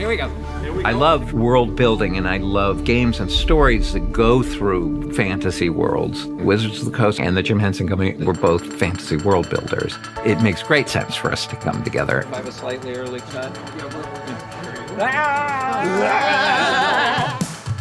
Here we go. I love world building, and I love games and stories that go through fantasy worlds. Wizards of the Coast and the Jim Henson Company were both fantasy world builders. It makes great sense for us to come together. If I have a slightly early cut.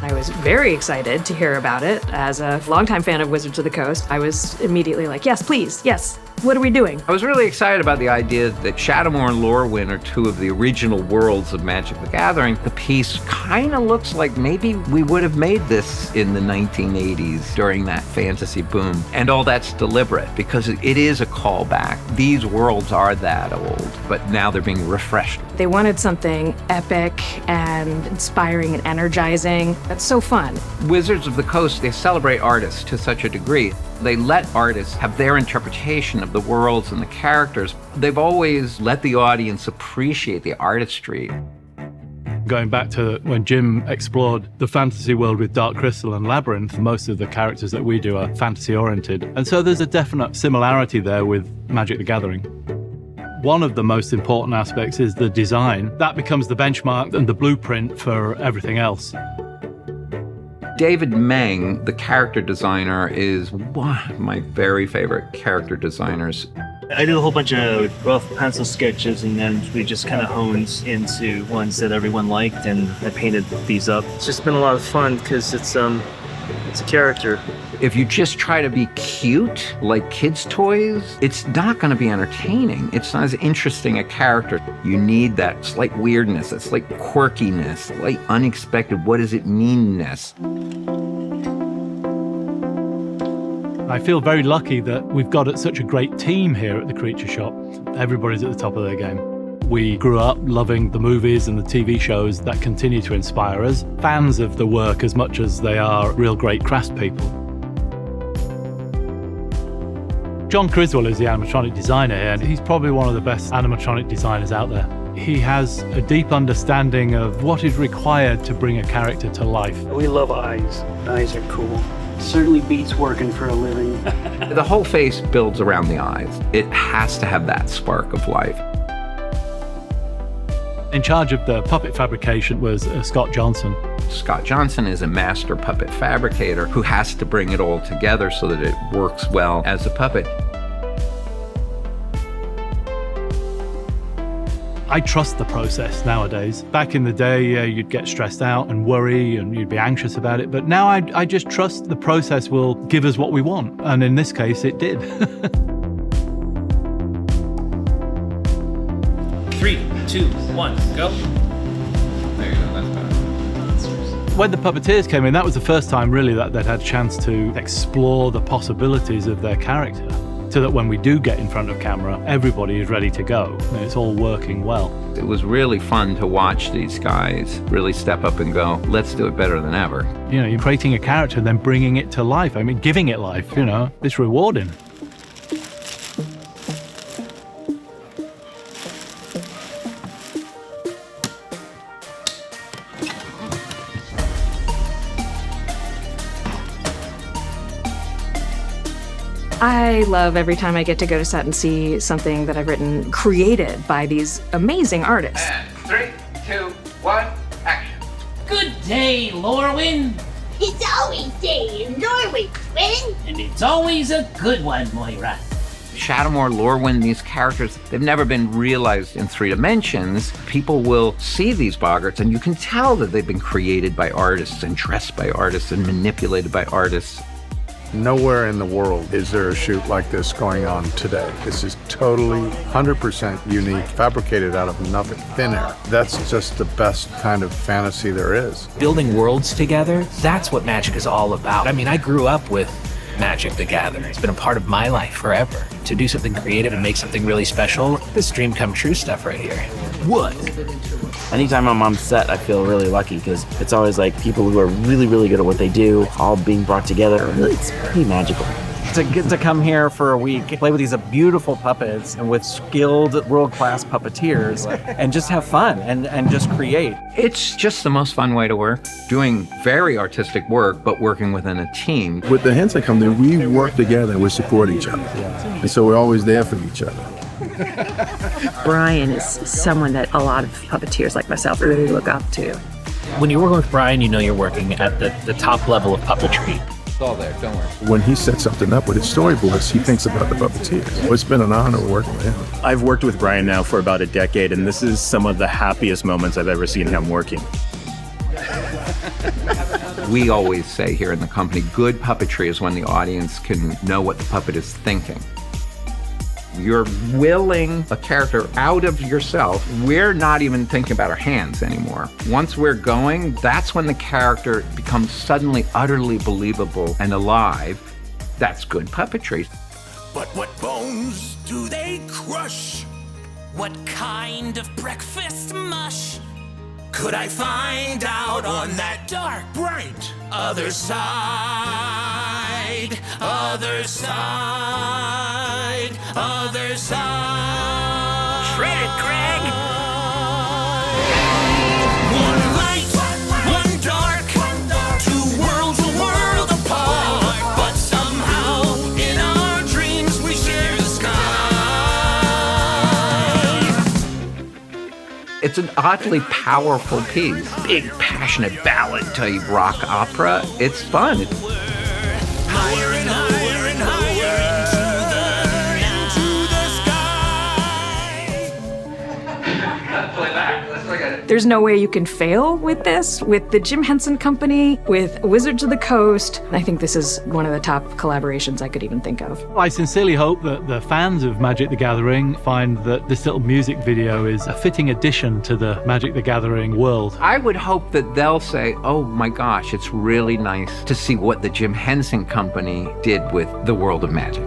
I was very excited to hear about it. As a longtime fan of Wizards of the Coast, I was immediately like, yes, please, yes. What are we doing? I was really excited about the idea that Shadowmoor and Lorwyn are two of the original worlds of Magic the Gathering. The piece kind of looks like maybe we would have made this in the 1980s during that fantasy boom. And all that's deliberate because it is a callback. These worlds are that old, but now they're being refreshed. They wanted something epic and inspiring and energizing. That's so fun. Wizards of the Coast, they celebrate artists to such a degree. They let artists have their interpretation of the worlds and the characters. They've always let the audience appreciate the artistry. Going back to when Jim explored the fantasy world with Dark Crystal and Labyrinth, most of the characters that we do are fantasy-oriented. And so there's a definite similarity there with Magic the Gathering. One of the most important aspects is the design. That becomes the benchmark and the blueprint for everything else. David Meng, the character designer, is one of my very favorite character designers. I did a whole bunch of rough pencil sketches, and then we just kind of honed into ones that everyone liked, and I painted these up. It's just been a lot of fun because it's a character. If you just try to be cute, like kids' toys, it's not going to be entertaining. It's not as interesting a character. You need that slight weirdness, that slight quirkiness, slight unexpected, what does it mean-ness. I feel very lucky that we've got such a great team here at the Creature Shop. Everybody's at the top of their game. We grew up loving the movies and the TV shows that continue to inspire us, fans of the work as much as they are real great craftspeople. John Criswell is the animatronic designer here, and he's probably one of the best animatronic designers out there. He has a deep understanding of what is required to bring a character to life. We love eyes. Eyes are cool. Certainly beats working for a living. The whole face builds around the eyes. It has to have that spark of life. In charge of the puppet fabrication was Scott Johnson. Scott Johnson is a master puppet fabricator who has to bring it all together so that it works well as a puppet. I trust the process nowadays. Back in the day, you'd get stressed out and worry and you'd be anxious about it. But now I just trust the process will give us what we want. And in this case, it did. 3, 2, 1, go. There you go, that's better. When the puppeteers came in, that was the first time really that they'd had a chance to explore the possibilities of their character, so that when we do get in front of camera, everybody is ready to go and it's all working well. It was really fun to watch these guys really step up and go, let's do it better than ever. You know, you're creating a character and then bringing it to life. I mean, giving it life, you know, it's rewarding. I love every time I get to go to set and see something that I've written created by these amazing artists. And 3, 2, 1, action. Good day, Lorwyn. It's always day in Norway, friend. And it's always a good one, Moira. Shadowmoor, Lorwyn, these characters, they've never been realized in 3 dimensions. People will see these Boggarts and you can tell that they've been created by artists and dressed by artists and manipulated by artists. Nowhere in the world is there a shoot like this going on today. This is totally 100% unique, fabricated out of nothing, thin air. That's just the best kind of fantasy there is. Building worlds together, that's what Magic is all about. I mean, I grew up with Magic the Gathering. It's been a part of my life forever. To do something creative and make something really special, this dream come true stuff right here. What? Anytime I'm on set, I feel really lucky because it's always like people who are really, really good at what they do, all being brought together. It's pretty magical. To get to come here for a week, play with these beautiful puppets and with skilled world-class puppeteers and just have fun and just create. It's just the most fun way to work. Doing very artistic work, but working within a team. With the Henson Company, we work together and we support each other. And so we're always there for each other. Brian is someone that a lot of puppeteers like myself really look up to. When you're working with Brian, you know you're working at the top level of puppetry. It's all there, don't worry. When he sets something up with his storyboards, he thinks about the puppeteers. Well, it's been an honor working with him. I've worked with Brian now for about a decade, and this is some of the happiest moments I've ever seen him working. We always say here in the company, good puppetry is when the audience can know what the puppet is thinking. You're willing a character out of yourself. We're not even thinking about our hands anymore. Once we're going, that's when the character becomes suddenly utterly believable and alive. That's good puppetry. But what bones do they crush? What kind of breakfast mush could I find out on that dark, bright other side? Other side, other side. Shred it, Greg. One light, one dark, two worlds a world apart. But somehow in our dreams we share the sky. It's an oddly powerful piece. Big, passionate ballad type rock opera. It's fun. Higher and higher and higher into the sky. Play back. Let's look at it. There's no way you can fail with this, with the Jim Henson Company, with Wizards of the Coast. I think this is one of the top collaborations I could even think of. I sincerely hope that the fans of Magic the Gathering find that this little music video is a fitting addition to the Magic the Gathering world. I would hope that they'll say, oh my gosh, it's really nice to see what the Jim Henson Company did with the world of magic.